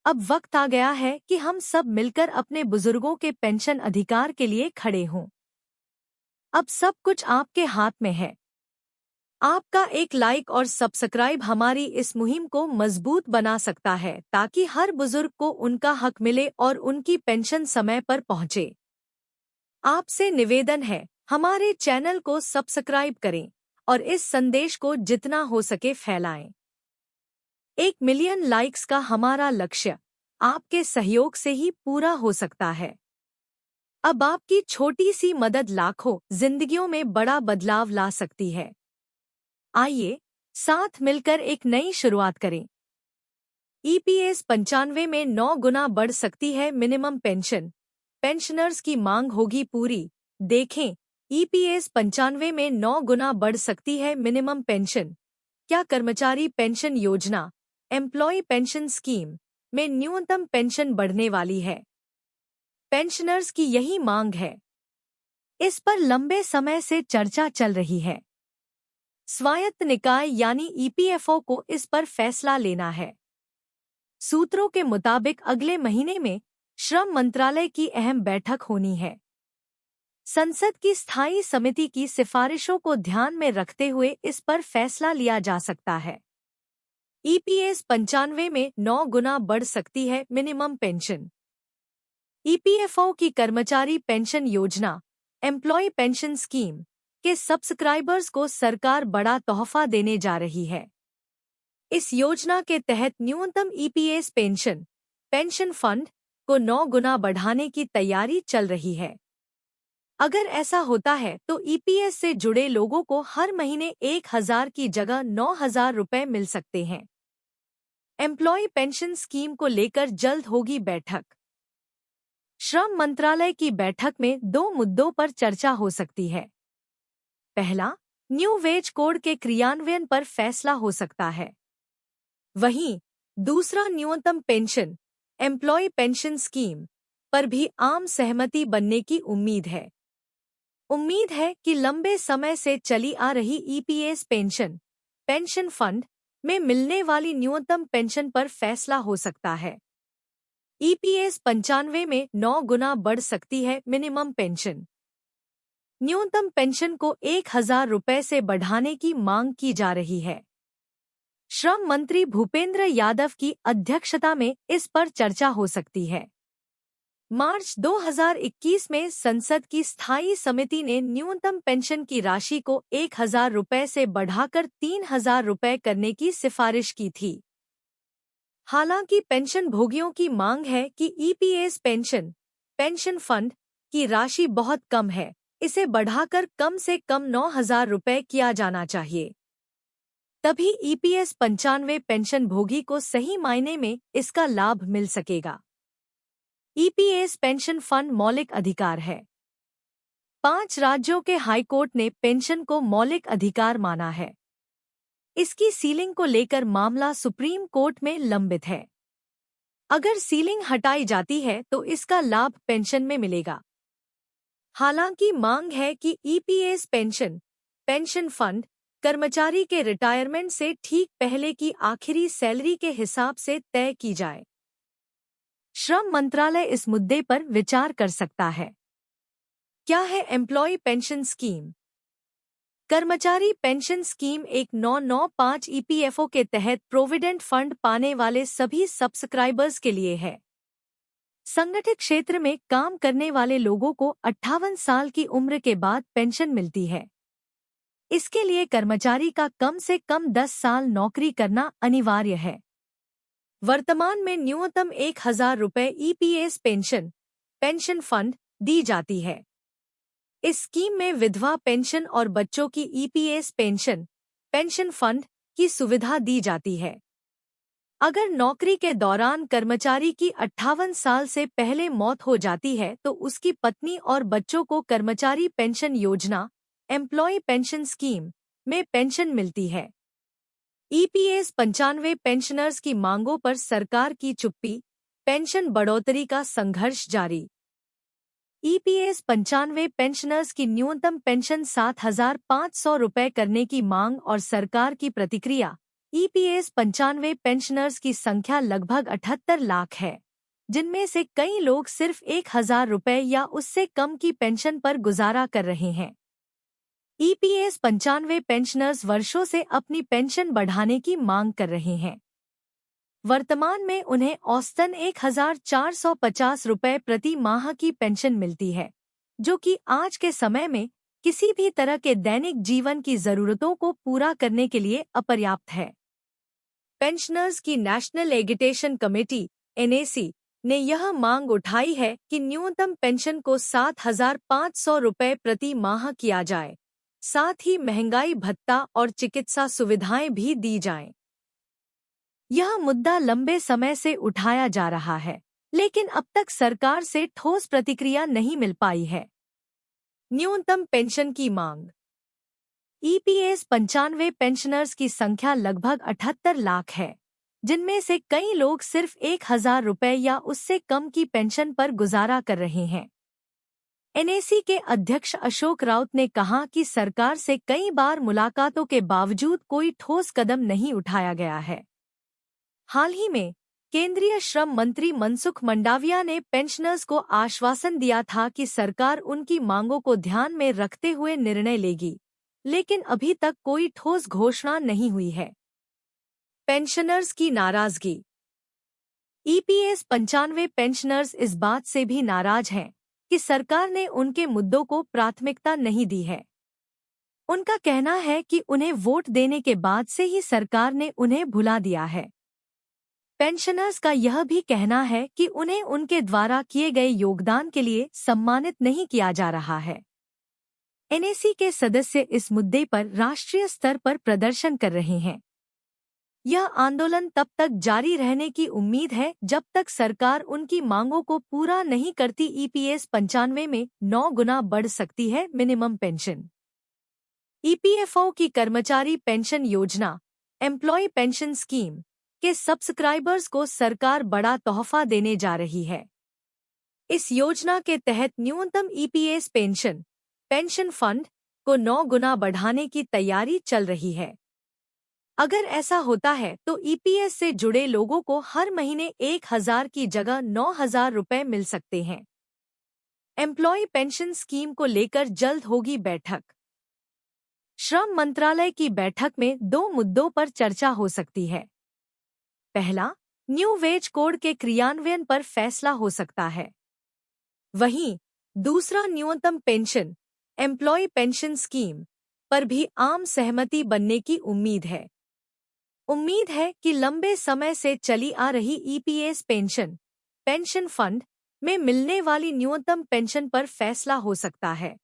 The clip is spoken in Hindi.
अब वक्त आ गया है कि हम सब मिलकर अपने बुजुर्गों के पेंशन अधिकार के लिए खड़े हों। अब सब कुछ आपके हाथ में है। आपका एक लाइक और सब्सक्राइब हमारी इस मुहिम को मजबूत बना सकता है ताकि हर बुजुर्ग को उनका हक मिले और उनकी पेंशन समय पर पहुंचे। आपसे निवेदन है, हमारे चैनल को सब्सक्राइब करें और इस संदेश को जितना हो सके फैलाएं। 1 मिलियन लाइक्स का हमारा लक्ष्य आपके सहयोग से ही पूरा हो सकता है। अब आपकी छोटी सी मदद लाखों जिंदगियों में बड़ा बदलाव ला सकती है। आइए साथ मिलकर एक नई शुरुआत करें। ईपीएस 95 में 9 गुना बढ़ सकती है मिनिमम पेंशन। पेंशनर्स की मांग होगी पूरी। देखें, ईपीएस 95 में 9 गुना बढ़ सकती है मिनिमम पेंशन। क्या कर्मचारी पेंशन योजना एम्प्लॉय पेंशन स्कीम में न्यूनतम पेंशन बढ़ने वाली है? पेंशनर्स की यही मांग है। इस पर लंबे समय से चर्चा चल रही है। स्वायत्त निकाय यानी ईपीएफओ को इस पर फैसला लेना है। सूत्रों के मुताबिक अगले महीने में श्रम मंत्रालय की अहम बैठक होनी है। संसद की स्थायी समिति की सिफारिशों को ध्यान में रखते हुए इस पर फैसला लिया जा सकता है। ईपीएस 95 में 9 गुना बढ़ सकती है मिनिमम पेंशन। ईपीएफओ की कर्मचारी पेंशन योजना एम्प्लॉय पेंशन स्कीम के सब्सक्राइबर्स को सरकार बड़ा तोहफा देने जा रही है। इस योजना के तहत न्यूनतम ईपीएस पेंशन फंड को 9 गुना बढ़ाने की तैयारी चल रही है। अगर ऐसा होता है तो ईपीएस से जुड़े लोगों को हर महीने 1,000 की जगह 9,000 रुपए मिल सकते हैं। एम्प्लॉय पेंशन स्कीम को लेकर जल्द होगी बैठक। श्रम मंत्रालय की बैठक में 2 मुद्दों पर चर्चा हो सकती है। पहला, न्यू वेज कोड के क्रियान्वयन पर फैसला हो सकता है। वहीं दूसरा, न्यूनतम पेंशन एम्प्लॉय पेंशन स्कीम पर भी आम सहमति बनने की उम्मीद है। उम्मीद है कि लंबे समय से चली आ रही ईपीएस पेंशन फंड में मिलने वाली न्यूनतम पेंशन पर फैसला हो सकता है। ईपीएस 95 में 9 गुना बढ़ सकती है मिनिमम पेंशन। न्यूनतम पेंशन को 1,000 रुपए से बढ़ाने की मांग की जा रही है। श्रम मंत्री भूपेंद्र यादव की अध्यक्षता में इस पर चर्चा हो सकती है। मार्च 2021 में संसद की स्थायी समिति ने न्यूनतम पेंशन की राशि को 1,000 रुपए से बढ़ाकर 3,000 रुपए करने की सिफारिश की थी। हालांकि पेंशन भोगियों की मांग है कि ईपीएस पेंशन फंड की राशि बहुत कम है, इसे बढ़ाकर कम से कम 9,000 रुपए किया जाना चाहिए। तभी ईपीएस 95 पेंशन भोगी को सही मायने में इसका लाभ मिल सकेगा। ईपीएस पेंशन फंड मौलिक अधिकार है। 5 राज्यों के हाईकोर्ट ने पेंशन को मौलिक अधिकार माना है। इसकी सीलिंग को लेकर मामला सुप्रीम कोर्ट में लंबित है। अगर सीलिंग हटाई जाती है तो इसका लाभ पेंशन में मिलेगा। हालांकि मांग है कि ईपीएस पेंशन फंड कर्मचारी के रिटायरमेंट से ठीक पहले की आखिरी सैलरी के हिसाब से तय की जाए। श्रम मंत्रालय इस मुद्दे पर विचार कर सकता है। क्या है एम्प्लॉय पेंशन स्कीम? कर्मचारी पेंशन स्कीम एक 995 ईपीएफओ के तहत प्रोविडेंट फंड पाने वाले सभी सब्सक्राइबर्स के लिए है। संगठित क्षेत्र में काम करने वाले लोगों को 58 साल की उम्र के बाद पेंशन मिलती है। इसके लिए कर्मचारी का कम से कम 10 साल नौकरी करना अनिवार्य है। वर्तमान में न्यूनतम 1,000 रुपए ईपीएस पेंशन फंड दी जाती है। इस स्कीम में विधवा पेंशन और बच्चों की ईपीएस पेंशन फंड की सुविधा दी जाती है। अगर नौकरी के दौरान कर्मचारी की 58 साल से पहले मौत हो जाती है तो उसकी पत्नी और बच्चों को कर्मचारी पेंशन योजना एम्प्लॉय पेंशन स्कीम में पेंशन मिलती है। ईपीएस 95 पेंशनर्स की मांगों पर सरकार की चुप्पी, पेंशन बढ़ोतरी का संघर्ष जारी। ईपीएस 95 पेंशनर्स की न्यूनतम पेंशन 7,500 रुपए करने की मांग और सरकार की प्रतिक्रिया। ईपीएस 95 पेंशनर्स की संख्या लगभग 78 लाख है, जिनमें से कई लोग सिर्फ 1,000 रुपये या उससे कम की पेंशन पर गुजारा कर रहे हैं। ईपीएस 95 पेंशनर्स वर्षों से अपनी पेंशन बढ़ाने की मांग कर रहे हैं। वर्तमान में उन्हें औसतन 1,450 रुपये प्रति माह की पेंशन मिलती है, जो कि आज के समय में किसी भी तरह के दैनिक जीवन की जरूरतों को पूरा करने के लिए अपर्याप्त है। पेंशनर्स की नेशनल एगिटेशन कमेटी (एनएसी) ने यह मांग उठाई है कि न्यूनतम पेंशन को 7,500 रुपये प्रति माह किया जाए, साथ ही महंगाई भत्ता और चिकित्सा सुविधाएं भी दी जाएं। यह मुद्दा लंबे समय से उठाया जा रहा है, लेकिन अब तक सरकार से ठोस प्रतिक्रिया नहीं मिल पाई है। न्यूनतम पेंशन की मांग। ईपीएस 95 पेंशनर्स की संख्या लगभग 78 लाख है, जिनमें से कई लोग सिर्फ 1,000 रुपये या उससे कम की पेंशन पर गुजारा कर रहे हैं। एनएसी के अध्यक्ष अशोक राउत ने कहा कि सरकार से कई बार मुलाकातों के बावजूद कोई ठोस कदम नहीं उठाया गया है। हाल ही में केंद्रीय श्रम मंत्री मनसुख मंडाविया ने पेंशनर्स को आश्वासन दिया था कि सरकार उनकी मांगों को ध्यान में रखते हुए निर्णय लेगी, लेकिन अभी तक कोई ठोस घोषणा नहीं हुई है। पेंशनर्स की नाराजगी। ईपीएस 95 पेंशनर्स इस बात से भी नाराज हैं कि सरकार ने उनके मुद्दों को प्राथमिकता नहीं दी है। उनका कहना है कि उन्हें वोट देने के बाद से ही सरकार ने उन्हें भुला दिया है। पेंशनर्स का यह भी कहना है कि उन्हें उनके द्वारा किए गए योगदान के लिए सम्मानित नहीं किया जा रहा है। एनएसी के सदस्य इस मुद्दे पर राष्ट्रीय स्तर पर प्रदर्शन कर रहे हैं। यह आंदोलन तब तक जारी रहने की उम्मीद है जब तक सरकार उनकी मांगों को पूरा नहीं करती। ईपीएस 95 में 9 गुना बढ़ सकती है मिनिमम पेंशन। ईपीएफओ की कर्मचारी पेंशन योजना एम्प्लॉय पेंशन स्कीम के सब्सक्राइबर्स को सरकार बड़ा तोहफा देने जा रही है। इस योजना के तहत न्यूनतम ईपीएस पेंशन फंड को 9 गुना बढ़ाने की तैयारी चल रही है। अगर ऐसा होता है तो ईपीएस से जुड़े लोगों को हर महीने 1,000 की जगह 9,000 रुपये मिल सकते हैं। एम्प्लॉय पेंशन स्कीम को लेकर जल्द होगी बैठक। श्रम मंत्रालय की बैठक में 2 मुद्दों पर चर्चा हो सकती है। पहला, न्यू वेज कोड के क्रियान्वयन पर फैसला हो सकता है। वहीं दूसरा, न्यूनतम पेंशन एम्प्लॉय पेंशन स्कीम पर भी आम सहमति बनने की उम्मीद है। उम्मीद है कि लंबे समय से चली आ रही ईपीएस पेंशन फंड में मिलने वाली न्यूनतम पेंशन पर फैसला हो सकता है।